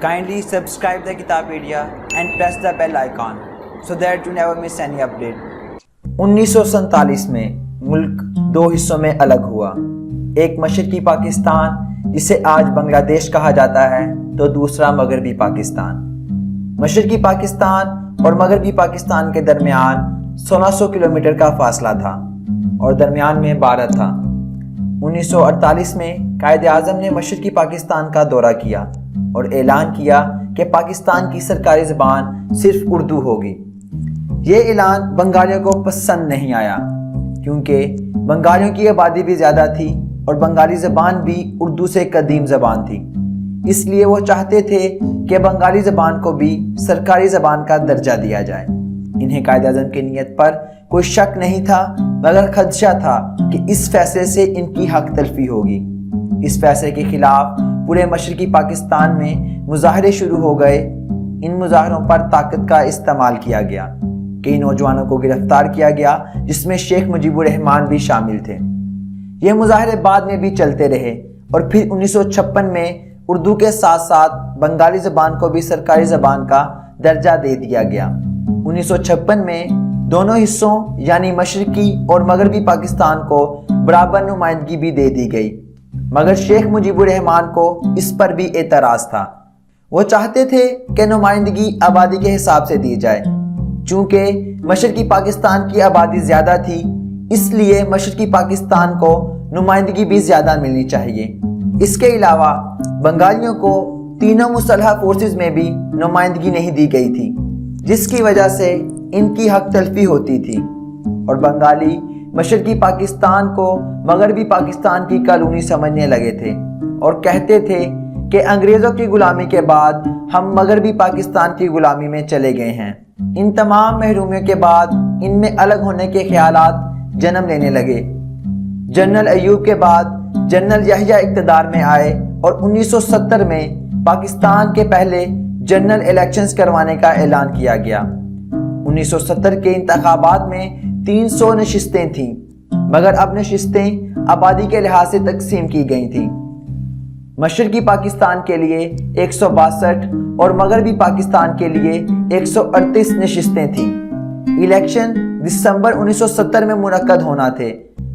Kindly subscribe the Kitapedia and press the bell icon so that you never miss any update. 1947 में मुल्क दो हिस्सों में अलग हुआ। एक मशरकी पाकिस्तान जिसे आज बांग्लादेश कहा जाता है, तो दूसरा मगरबी पाकिस्तान। मशरकी पाकिस्तान और मगरबी पाकिस्तान के दरमियान 1600 किलोमीटर का फासला था और दरमियान में भारत था। 1948 में कायदे आज़म ने मशरकी पाकिस्तान का दौरा किया और ऐलान किया कि पाकिस्तान की सरकारी ज़बान सिर्फ उर्दू होगी। ये ऐलान बंगालियों को पसंद नहीं आया, क्योंकि बंगालियों की आबादी भी ज़्यादा थी और बंगाली ज़बान भी उर्दू से कदीम ज़बान थी। इसलिए वो चाहते थे कि बंगाली ज़बान को भी सरकारी ज़बान का दर्जा दिया जाए। इन्हें कायदे आज़म की नीयत पर कोई शक नहीं था, मगर खदशा था कि इस फैसले से इनकी हक तलफी होगी। इस फैसले के खिलाफ पूरे मशरकी पाकिस्तान में मुजाहरे शुरू हो गए। इन मुजाहरों पर ताकत का इस्तेमाल किया गया। कई नौजवानों को गिरफ्तार किया गया, जिसमें शेख मुजीबुर रहमान भी शामिल थे। ये मुजाहरे बाद में भी चलते रहे और फिर 1956 में उर्दू के साथ साथ बंगाली ज़बान को भी सरकारी ज़बान का दर्जा दे दिया गया। 1956 में दोनों हिस्सों यानी मशरकी और मगरबी पाकिस्तान को बराबर नुमाइंदगी भी दे दी गई, मगर शेख मुजीबुर रहमान को इस पर भी एतराज़ था। वो चाहते थे कि नुमाइंदगी आबादी के हिसाब से दी जाए। चूँकि मशरकी पाकिस्तान की आबादी ज़्यादा थी, इसलिए मशरकी पाकिस्तान को नुमाइंदगी भी ज़्यादा मिलनी चाहिए। इसके अलावा बंगालियों को तीनों मुसल्ह फोर्सेस में भी नुमाइंदगी नहीं दी गई थी, जिसकी वजह से इनकी हक तलफी होती थी और बंगाली मशरकी पाकिस्तान को मगरबी पाकिस्तान की कॉलोनी समझने लगे थे और कहते थे कि अंग्रेज़ों की गुलामी के बाद हम मगरबी पाकिस्तान की गुलामी में चले गए हैं। इन तमाम महरूमियों के बाद इनमें अलग होने के ख्यालात जन्म लेने लगे। जनरल अयूब के बाद जनरल याहिया इक़्तिदार में आए और 1970 में पाकिस्तान के पहले जनरल इलेक्शंस करवाने का ऐलान किया गया। 1970 के इंतखाबात में 300 नशिस्तें थीं, मगर अब नशिस्तें आबादी के लिहाज से तकसीम की गई थीं। मशरकी पाकिस्तान के लिए 162 और मगरबी पाकिस्तान के लिए 138 नशिस्तें थीं। इलेक्शन दिसंबर 1970 में मुनक्कद होना थे,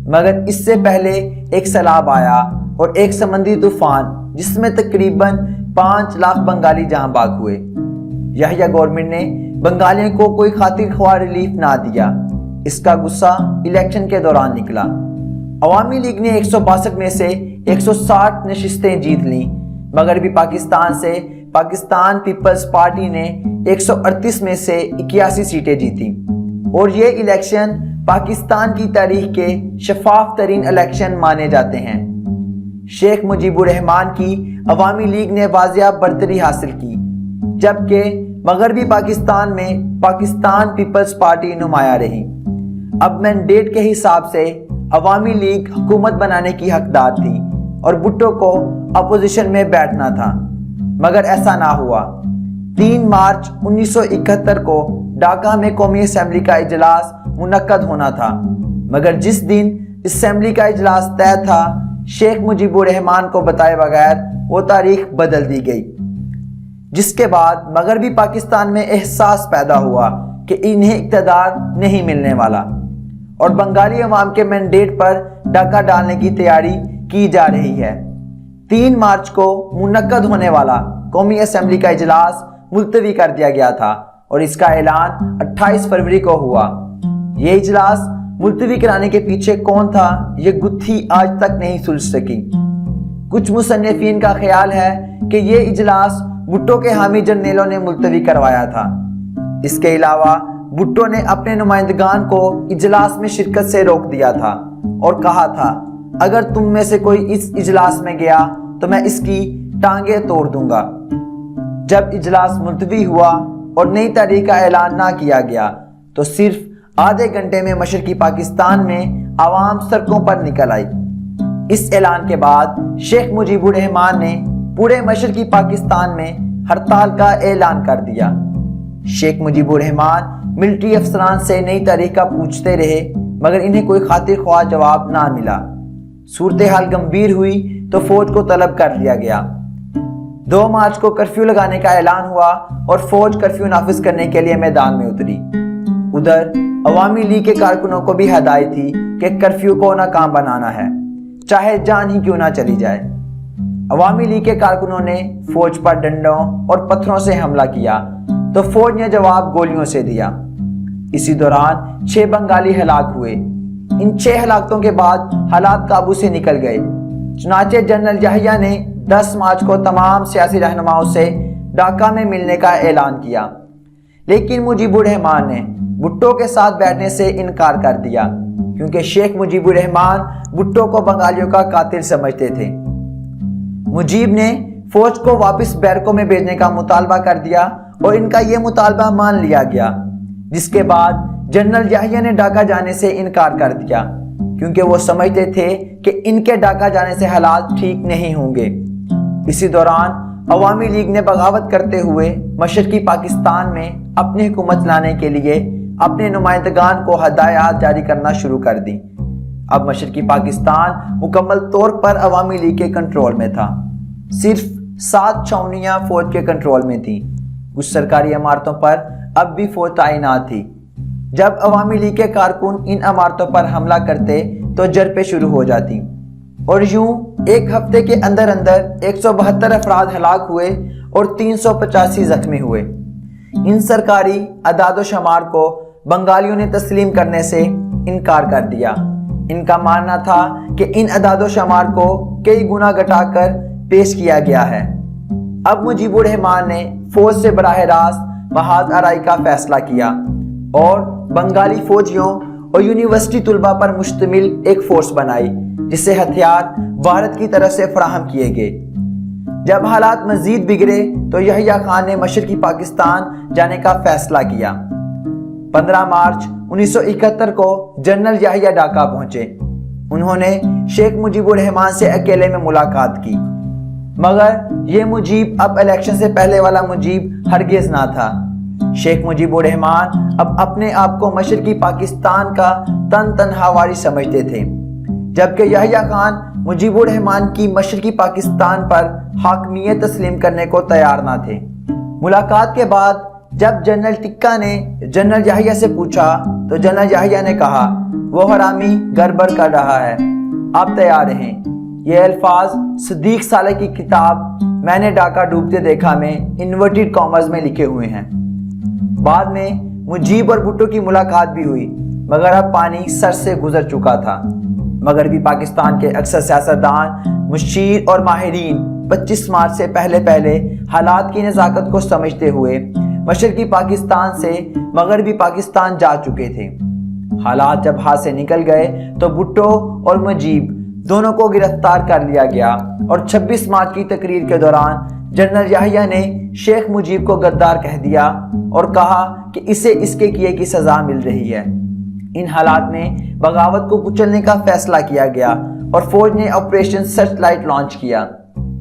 मगर इससे पहले एक सैलाब आया और एक समंदरी तूफान, जिसमें तकरीबन 5 लाख बंगाली जहां बाग हुए। याहिया गवर्नमेंट ने बंगालियों को कोई खातिर ख्वाह रिलीफ ना दिया। इसका गुस्सा इलेक्शन के दौरान निकला। अवामी लीग ने 162 में से 160 नशिस्तें जीत लीं। मगरबी पाकिस्तान से पाकिस्तान पीपल्स पार्टी ने 138 में से 81 सीटें जीती और ये इलेक्शन पाकिस्तान की तारीख के शफाफ तरीन इलेक्शन माने जाते हैं। शेख मुजीबुर रहमान की अवामी लीग ने वाजिया बरतरी हासिल की, जबकि मगरबी पाकिस्तान में पाकिस्तान पीपल्स पार्टी नुमाया रही। अब मैंडेट के हिसाब से अवामी लीग हुकूमत बनाने की हकदार थी और भुट्टो को अपोजिशन में बैठना था, मगर ऐसा ना हुआ। 3 मार्च 1971 को ढाका में कौमी असम्बली का इजलास मुनक्कद होना था, मगर जिस दिन असम्बली का इजलास तय था, शेख मुजीबुर रहमान को बताए बगैर वो तारीख बदल दी गई, जिसके बाद मगरबी पाकिस्तान में एहसास पैदा हुआ कि इन्हें इक़्तिदार नहीं मिलने वाला और बंगाली अवाम के मैंडेट पर डाका डालने की तैयारी की जा रही है। 3 मार्च को मुनक्कद होने वाला कौमी असम्बली का इजलास मुलतवी कर दिया गया था और इसका ऐलान 28 फरवरी को हुआ। ये इजलास मुलतवी कराने के पीछे कौन था, ये गुत्थी आज तक नहीं सुलझ सकी। कुछ मुसन्निफीन का ख्याल है कि ये इजलास भुट्टो के हामी जर्नेलों ने मुलतवी करवाया था। इसके अलावा भुट्टो ने अपने नुमाइंदगान को इजलास में शिरकत से रोक दिया था और कहा था, अगर तुम में से कोई इस इजलास में गया तो मैं इसकी टांगे तोड़ दूंगा। जब इजलास मुलतवी हुआ और नई तारीख का ऐलान ना किया गया, तो सिर्फ आधे घंटे में मशरकी पाकिस्तान में आवाम सड़कों पर निकल आई। इस ऐलान के बाद शेख मुजीबुर रहमान ने पूरे मशरकी पाकिस्तान में हड़ताल का ऐलान कर दिया। शेख मुजीबुर रहमान मिलिट्री अफसरान से नई तारीख का पूछते रहे, मगर इन्हें कोई खातिर ख्वाह जवाब ना मिला। सूरत हाल गंभीर हुई तो फौज को तलब कर लिया गया। 2 مارچ کو کرفیو لگانے کا اعلان ہوا اور فوج کرفیو نافذ کرنے کے لیے میدان میں اتری۔ ادھر عوامی لیگ کے کارکنوں کو بھی ہدایت تھی کہ کرفیو کو ناکام بنانا ہے، چاہے جان ہی کیوں نہ چلی جائے۔ عوامی لیگ کے کارکنوں نے فوج پر ڈنڈوں اور پتھروں سے حملہ کیا تو فوج نے جواب گولیوں سے دیا۔ اسی دوران 6 بنگالی ہلاک ہوئے۔ ان 6 ہلاکتوں کے بعد حالات قابو سے نکل گئے۔ چنانچہ جنرل یحییٰ نے 10 مارچ کو تمام سیاسی رہنماؤں سے ڈھاکہ میں ملنے کا اعلان کیا، لیکن مجیب الرحمان نے بھٹو کے ساتھ بیٹھنے سے انکار کر دیا، کیونکہ شیخ مجیب الرحمان بھٹو کو بنگالیوں کا قاتل سمجھتے تھے۔ مجیب نے فوج کو واپس بیرکوں میں بھیجنے کا مطالبہ کر دیا اور ان کا یہ مطالبہ مان لیا گیا، جس کے بعد جنرل یحییٰ نے ڈھاکہ جانے سے انکار کر دیا، کیونکہ وہ سمجھتے تھے کہ ان کے ڈھاکہ جانے سے حالات ٹھیک نہیں ہوں گے۔ اسی دوران عوامی لیگ نے بغاوت کرتے ہوئے مشرقی پاکستان میں اپنی حکومت لانے کے لیے اپنے نمائندگان کو ہدایات جاری کرنا شروع کر دی۔ اب مشرقی پاکستان مکمل طور پر عوامی لیگ کے کنٹرول میں تھا۔ صرف 7 چھاؤنیاں فوج کے کنٹرول میں تھیں۔ کچھ سرکاری عمارتوں پر اب بھی فوج تعینات تھی۔ جب عوامی لیگ کے کارکن ان عمارتوں پر حملہ کرتے تو جرپیں شروع ہو جاتی، اور یوں ایک ہفتے کے اندر 172 افراد ہلاک ہوئے اور 385 زخمی ہوئے۔ ان سرکاری اعداد و شمار کو بنگالیوں نے تسلیم کرنے سے انکار کر دیا۔ ان کا ماننا تھا کہ ان اعداد و شمار کو کئی گنا گھٹا کر پیش کیا گیا ہے۔ اب مجیب الرحمان نے فوج سے براہ راست محاذ آرائی کا فیصلہ کیا اور بنگالی فوجیوں اور یونیورسٹی طلباء پر مشتمل ایک فورس بنائی، جس سے ہتھیار بھارت کی طرف سے فراہم کیے گئے۔ جب حالات مزید بگڑے تو یحییٰ خان نے مشرقی پاکستان جانے کا فیصلہ کیا۔ 15 مارچ 1971 کو جنرل یحییٰ ڈھاکہ پہنچے۔ انہوں نے شیخ مجیب الرحمان سے اکیلے میں ملاقات کی، مگر یہ مجیب اب الیکشن سے پہلے والا مجیب ہرگز نہ تھا۔ شیخ مجیب الرحمان اب اپنے آپ کو مشرقی پاکستان کا تنہا وارث سمجھتے تھے، جبکہ یحییٰ خان مجیب الرحمان کی مشرقی پاکستان پر حاکمیت تسلیم کرنے کو تیار نہ تھے۔ ملاقات کے بعد جب جنرل ٹکا نے جنرل یحییٰ سے پوچھا تو جنرل یحییٰ نے کہا، وہ حرامی گڑبڑ کر رہا ہے، آپ تیار رہیں۔ یہ الفاظ صدیق صالح کی کتاب میں نے ڈھاکہ ڈوبتے دیکھا میں انورٹڈ کامرز میں لکھے ہوئے ہیں۔ بعد میں مجیب اور بھٹو کی ملاقات بھی ہوئی، مگر اب پانی سر سے گزر چکا تھا۔ مغربی پاکستان کے اکثر سیاستدان، مشیر اور ماہرین 25 مارچ سے پہلے حالات کی نزاکت کو سمجھتے ہوئے مشرقی پاکستان سے مغربی پاکستان جا چکے تھے۔ حالات جب ہاتھ سے نکل گئے تو بھٹو اور مجیب دونوں کو گرفتار کر لیا گیا، اور 26 مارچ کی تقریر کے دوران جنرل یحییٰ نے شیخ مجیب کو غدار کہہ دیا اور کہا کہ اسے اس کے کیے کی سزا مل رہی ہے۔ ان حالات میں بغاوت کو کچلنے کا فیصلہ کیا گیا اور فوج نے آپریشن سرچ لائٹ لانچ کیا۔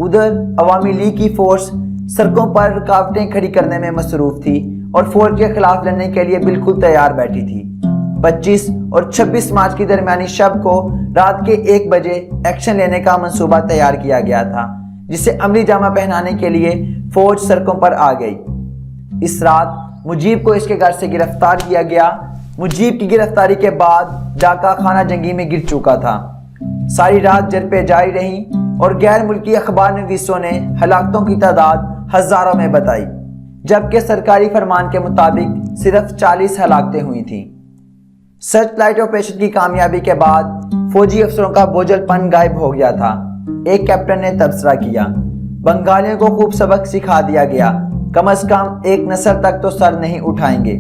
ادھر عوامی لیگ کی فورس سڑکوں پر رکاوٹیں کھڑی کرنے میں مصروف تھی اور فوج کے خلاف لڑنے کے لیے بالکل تیار بیٹھی تھی۔ 25 اور 26 مارچ کی درمیانی شب کو رات کے 1 بجے ایکشن لینے کا منصوبہ تیار کیا گیا تھا، جسے عملی جامہ پہنانے کے لیے فوج سڑکوں پر آ گئی۔ اس رات مجیب کو اس کے گھر سے گرفتار کیا گیا۔ مجیب کی گرفتاری کے بعد ڈھاکہ خانہ جنگی میں گر چکا تھا۔ ساری رات جرپیں جاری رہیں اور غیر ملکی اخبار نویسوں نے ہلاکتوں کی تعداد ہزاروں میں بتائی، جبکہ سرکاری فرمان کے مطابق صرف 40 ہلاکتیں ہوئی تھیں۔ سرچ لائٹ آپریشن کی کامیابی کے بعد فوجی افسروں کا بوجھل پن غائب ہو گیا تھا۔ ایک کیپٹن نے تبصرہ کیا، بنگالیوں کو خوب سبق سکھا دیا گیا، کم از کم ایک نسل تک تو سر نہیں اٹھائیں گے۔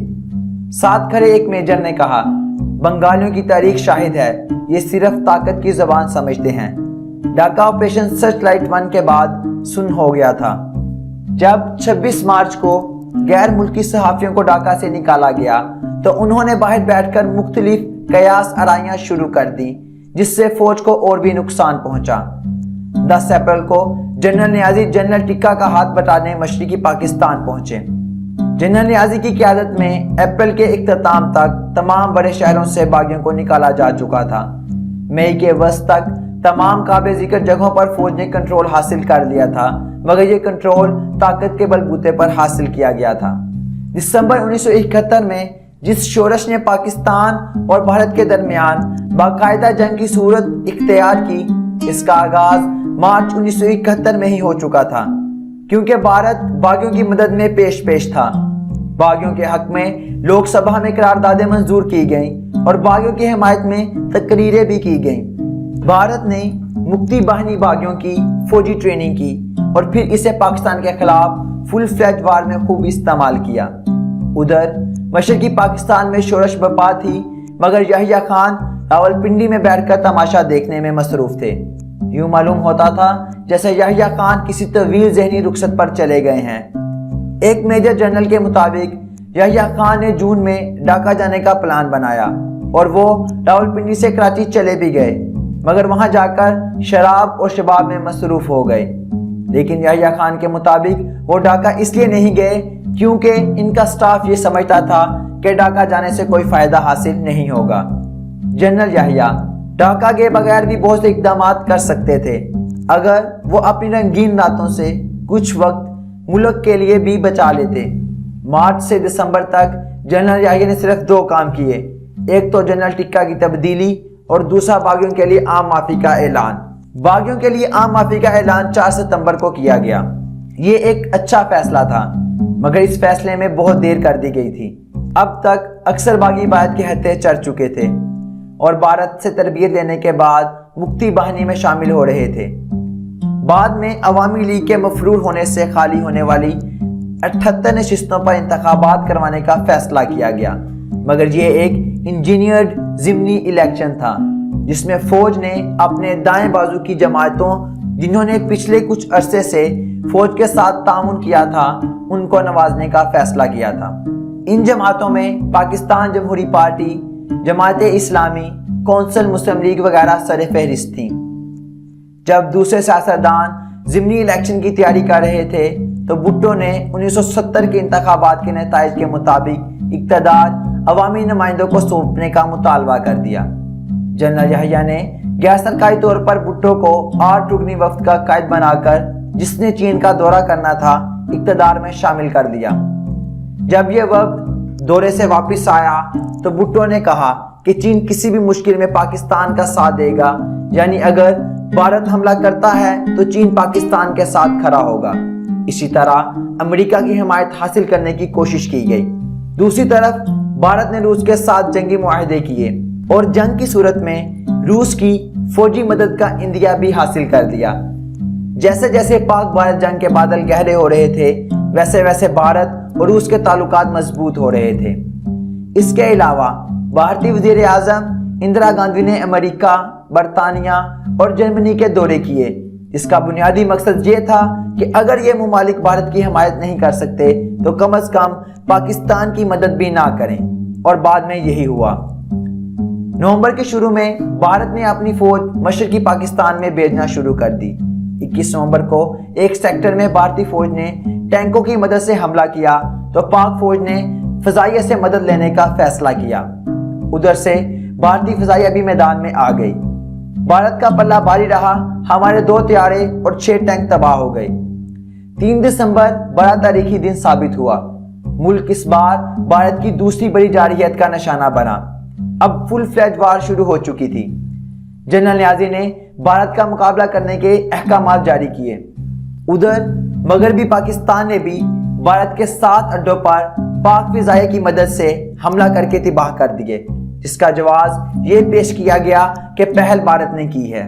ساتھ کھڑے ایک میجر نے کہا، بنگالیوں کی تاریخ شاہد ہے، یہ صرف طاقت کی زبان سمجھتے ہیں۔ ڈھاکہ آپریشن سرچ لائٹ 1 کے بعد سن ہو گیا تھا۔ جب 26 مارچ کو غیر ملکی صحافیوں کو ڈھاکہ سے نکالا گیا تو انہوں نے باہر بیٹھ کر مختلف قیاس آرائیاں شروع کر دی، جس سے فوج کو اور بھی نقصان پہنچا۔ 10 اپریل کو جنرل نیازی جنرل ٹکا کا ہاتھ بٹانے مشرقی پاکستان پہنچے۔ جنرل نیازی کی قیادت میں اپریل کے اختتام تک تمام بڑے شہروں سے باغیوں کو نکالا جا چکا تھا۔ مئی کے وسط تک तमाम काबिल जिक्र जगहों पर फौज ने कंट्रोल हासिल कर लिया था, मगर ये कंट्रोल ताकत के बलबूते पर हासिल किया गया था। दिसंबर 1971 में जिस शोरश ने पाकिस्तान और भारत के दरमियान बाकायदा जंग की सूरत इख्तियार की, इसका आगाज मार्च 1971 में ही हो चुका था, क्योंकि भारत बागियों की मदद में पेश पेश था। बागियों के हक में लोकसभा में करारदादें मंजूर की गईं और बागियों की हिमायत में तकरीरें भी की गईं। भारत ने मुक्ति बाहिनी बागियों की फौजी ट्रेनिंग की और फिर इसे पाकिस्तान के खिलाफ फुल फ्लैज वार में खूब इस्तेमाल किया। उधर मशरकी पाकिस्तान में शोरश बपा थी, मगर यहिया खान रावलपिंडी में बैठकर तमाशा देखने में मसरूफ थे। यूं मालूम होता था जैसे यहिया खान किसी तवील ज़हनी रुखसत पर चले गए हैं। एक मेजर जनरल के मुताबिक यहिया खान ने जून में ढाका जाने का प्लान बनाया और वो रावलपिंडी से कराची चले भी गए, मगर वहां जाकर शराब और शबाब में मसरूफ हो गए। लेकिन यहिया खान के मुताबिक वो ढाका इसलिए नहीं गए क्योंकि इनका स्टाफ ये समझता था कि ढाका जाने से कोई फायदा हासिल नहीं होगा। जनरल यहिया ढाका के बगैर भी बहुत से इकदाम कर सकते थे, अगर वो अपनी रंगीन रातों से कुछ वक्त मुल्क के लिए भी बचा लेते। मार्च से दिसंबर तक जनरल यहिया ने सिर्फ 2 काम किए, एक तो जनरल टिक्का की तब्दीली और दूसरा बागियों के लिए आम माफी का ऐलान। बागियों के लिए आम माफी का ऐलान 4 सितंबर को किया गया। ये एक अच्छा फैसला था, मगर इस फैसले में बहुत देर कर दी गई थी। अब तक अक्सर बागी बायत के हत्थे चढ़ चुके थे और भारत से तरबियत लेने के बाद मुक्ति बाहिनी में शामिल हो रहे थे। बाद में अवामी लीग के मफरूर होने से खाली होने वाली 78 नशिस्तों पर इंतखाबात करवाने का फैसला किया गया, मगर ये एक इंजीनियर्ड ज़िमनी इलेक्शन था जिसमें फौज ने अपने दाएं बाजू की जमातों, जिन्होंने पिछले कुछ अरसे से फौज के साथ ताउन किया था, उनको नवाजने का फैसला किया था। इन जमातों में पाकिस्तान जमहूरी पार्टी, जमात इस्लामी, कौंसल मुस्लिम लीग वगैरह सर फहरिस्त थी। जब दूसरे सियासतदान ज़िमनी इलेक्शन की तैयारी कर रहे थे तो भुट्टो ने 1970 के इंतखाबात के नताइज के मुताबिक इक़्तिदार अवामी नुमाइंदों को सौंपने का मुतालबा कर दिया। जनरल यहिया ने गैर सरकारी तौर पर भुट्टो को 8 रुकनी वफ्द का कायद बनाकर, जिसने चीन का दौरा करना था, इक़्तिदार में शामिल कर दिया। जब यह वफ्द दौरे से वापस आया तो भुट्टो ने कहा कि चीन किसी भी मुश्किल में पाकिस्तान का साथ देगा, यानी अगर भारत हमला करता है तो चीन पाकिस्तान के साथ खड़ा होगा। इसी तरह अमेरिका की हिमायत हासिल करने की कोशिश की गई। दूसरी तरफ भारत ने रूस के साथ जंगी मुआहदे किए और जंग की सूरत में रूस की फौजी मदद का इंदिया भी हासिल कर दिया। जैसे जैसे पाक भारत जंग के बादल गहरे हो रहे थे, वैसे वैसे भारत और रूस के ताल्लुकात मजबूत हो रहे थे। इसके अलावा भारतीय वज़ीर आज़म इंदिरा गांधी ने अमेरिका, बरतानिया और जर्मनी के दौरे किए, जिसका बुनियादी मकसद ये था कि अगर ये मुमालिक भारत की हिमायत नहीं कर सकते तो कम अज कम पाकिस्तान की मदद भी ना करें, और बाद में यही हुआ। नवंबर के शुरू में भारत ने अपनी फौज मशरकी पाकिस्तान में भेजना शुरू कर दी। 21 नवंबर को एक सेक्टर में भारतीय फौज ने टैंकों की मदद से हमला किया तो पाक फौज ने फ़ज़ाइया से मदद लेने का फैसला किया। उधर से भारतीय फ़ज़ाइया भी मैदान में आ गई। भारत का पल्ला भारी रहा, हमारे 2 तैयारे और 6 टैंक तबाह हो गए। 3 दिसंबर बड़ा तारीखी दिन साबित हुआ। मुल्क इस बार भारत की दूसरी बड़ी जारहियत का निशाना बना। अब फुल फ्लैज वार शुरू हो चुकी थी। जनरल नियाज़ी ने भारत का मुकाबला करने के अहकामात जारी किए। उधर मगरबी पाकिस्तान ने भी भारत के 7 अड्डों पर पाक फ़िज़ाइया की मदद से हमला करके तबाह कर दिए, जिसका जवाब ये पेश किया गया कि पहल भारत ने की है।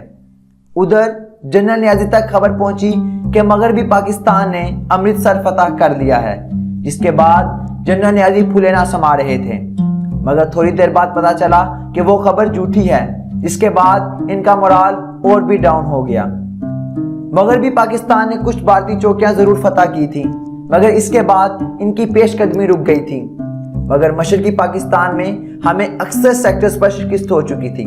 उधर जनरल नियाज़ी तक खबर पहुंची कि मगरबी पाकिस्तान ने अमृतसर फतह कर लिया है, जिसके बाद जनरल नियाज़ी फूले ना समा रहे थे, मगर थोड़ी देर बाद पता चला कि वो खबर झूठी है, जिसके बाद इनका मोराल और भी डाउन हो गया। मगरबी पाकिस्तान ने कुछ भारतीय चौकियां जरूर फतह की थी, मगर इसके बाद इनकी पेशकदमी रुक गई थी। मगर मशरकी पाकिस्तान में हमें अक्सर सेक्टर्स पर शिकस्त हो चुकी थी।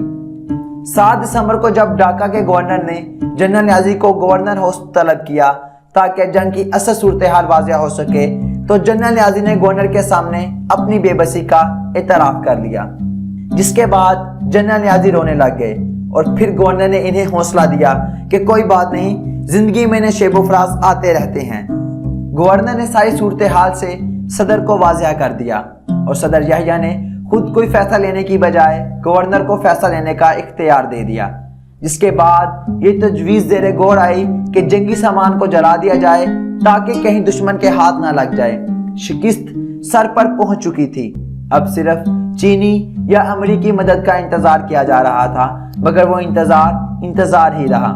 7 दिसंबर को जब ढाका के गवर्नर ने जनरल नियाज़ी को गवर्नर हाउस तलब किया ताकि जंग की असल सूरत हाल वाज़ेह हो सके, तो जनरल नियाज़ी ने गवर्नर के सामने अपनी बेबसी का एतराफ़ कर लिया, जिसके बाद जनरल नियाज़ी रोने लग गए اور پھر گورنر نے انہیں حوصلہ دیا کہ کوئی بات نہیں، زندگی میں شیب و فراز آتے رہتے ہیں۔ گورنر نے ساری صورتحال سے صدر کو واضح کر دیا اور صدر یحییٰ نے خود کوئی فیصلہ لینے کی بجائے گورنر کو فیصلہ لینے کا اختیار دے دیا، جس کے بعد یہ تجویز زیر غور آئی کہ جنگی سامان کو جلا دیا جائے تاکہ کہیں دشمن کے ہاتھ نہ لگ جائے۔ شکست سر پر پہنچ چکی تھی، اب صرف چینی یا امریکی مدد کا انتظار کیا جا رہا تھا، مگر وہ انتظار ہی رہا۔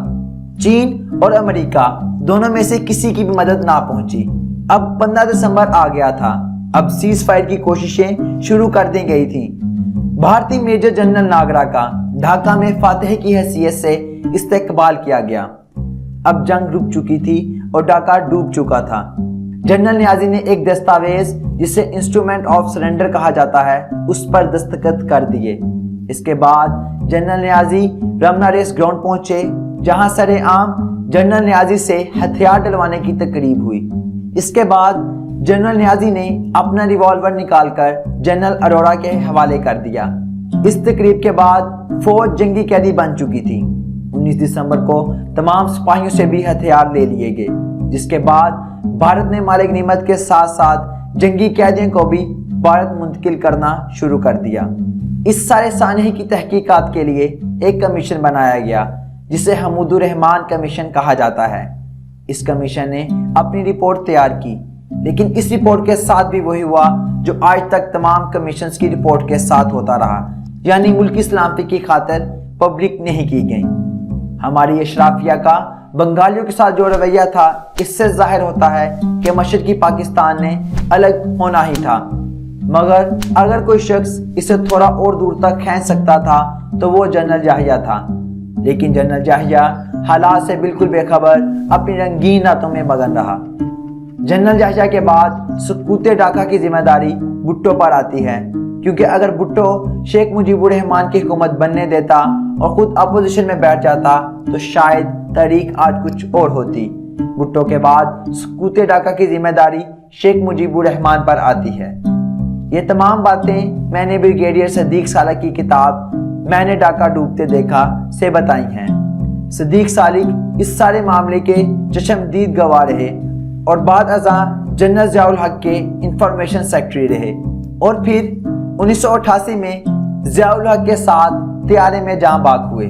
چین اور امریکہ دونوں میں سے کسی کی بھی مدد نہ پہنچی۔ اب 15 دسمبر آ گیا تھا، اب سیز فائر کی کوششیں شروع کر دی گئی تھیں۔ بھارتی میجر جنرل ناگرا کا ڈھاکہ میں فاتح کی حیثیت سے استقبال کیا گیا۔ اب جنگ رک چکی تھی اور ڈھاکہ ڈوب چکا تھا۔ جنرل نیازی نے ایک دستاویز جسے انسٹرومنٹ آف سرنڈر کہا جاتا ہے اس پر دستخط کر دیے۔ اس کے بعد جنرل نیازی رمنا ریس گراؤنڈ پہنچے، جہاں سر عام جنرل نیازی سے ہتھیار ڈلوانے کی تقریب ہوئی۔ اس کے بعد جنرل نیازی نے اپنا ریوالور نکال کر جنرل اروڑا کے حوالے کر دیا۔ اس تقریب کے بعد فوج جنگی قیدی بن چکی تھی۔ 19 دسمبر کو تمام سپاہیوں سے بھی ہتھیار لے لیے گئے، جس کے بعد بھارت نے مال غنیمت کے ساتھ ساتھ جنگی قیدیوں کو بھی بھارت منتقل کرنا شروع کر دیا۔ اس سارے سانحے کی تحقیقات کے لیے ایک کمیشن بنایا گیا جسے حمود الرحمن کمیشن کہا جاتا ہے۔ اس کمیشن نے اپنی رپورٹ تیار کی، لیکن اس رپورٹ کے ساتھ بھی وہی ہوا جو آج تک تمام کمیشنز کی رپورٹ کے ساتھ ہوتا رہا، یعنی ملکی سلامتی کی خاطر پبلک نہیں کی گئی۔ ہماری اشرافیہ کا بنگالیوں کے ساتھ جو رویہ تھا، اس سے ظاہر ہوتا ہے کہ مشرقی پاکستان نے الگ ہونا ہی تھا، مگر اگر کوئی شخص اسے تھوڑا اور دور تک کھینچ سکتا تھا تو وہ جنرل یحییٰ تھا۔ لیکن جنرل یحییٰ حالات سے بالکل بے خبر اپنی رنگین راتوں میں مگن رہا۔ جنرل یحییٰ کے بعد سقوط ڈھاکہ کی ذمہ داری بھٹو پر آتی ہے، کیونکہ اگر بھٹو شیخ مجیب الرحمن کی حکومت بننے دیتا اور خود اپوزیشن میں بیٹھ جاتا تو شاید تاریخ آج کچھ اور ہوتی۔ بھٹو کے بعد سقوط ڈھاکہ کی ذمہ داری شیخ مجیب الرحمن پر آتی ہے۔ یہ تمام باتیں میں نے بریگیڈیئر صدیق سالک کی کتاب میں نے ڈھاکہ ڈوبتے دیکھا سے بتائی ہیں۔ صدیق سالک اس سارے معاملے کے چشمدید گواہ رہے اور بعد ازاں جنرل ضیاء الحق کے انفارمیشن سیکرٹری رہے، اور پھر 1988 میں ضیاء الحق کے ساتھ طیارے میں جاں بحق ہوئے۔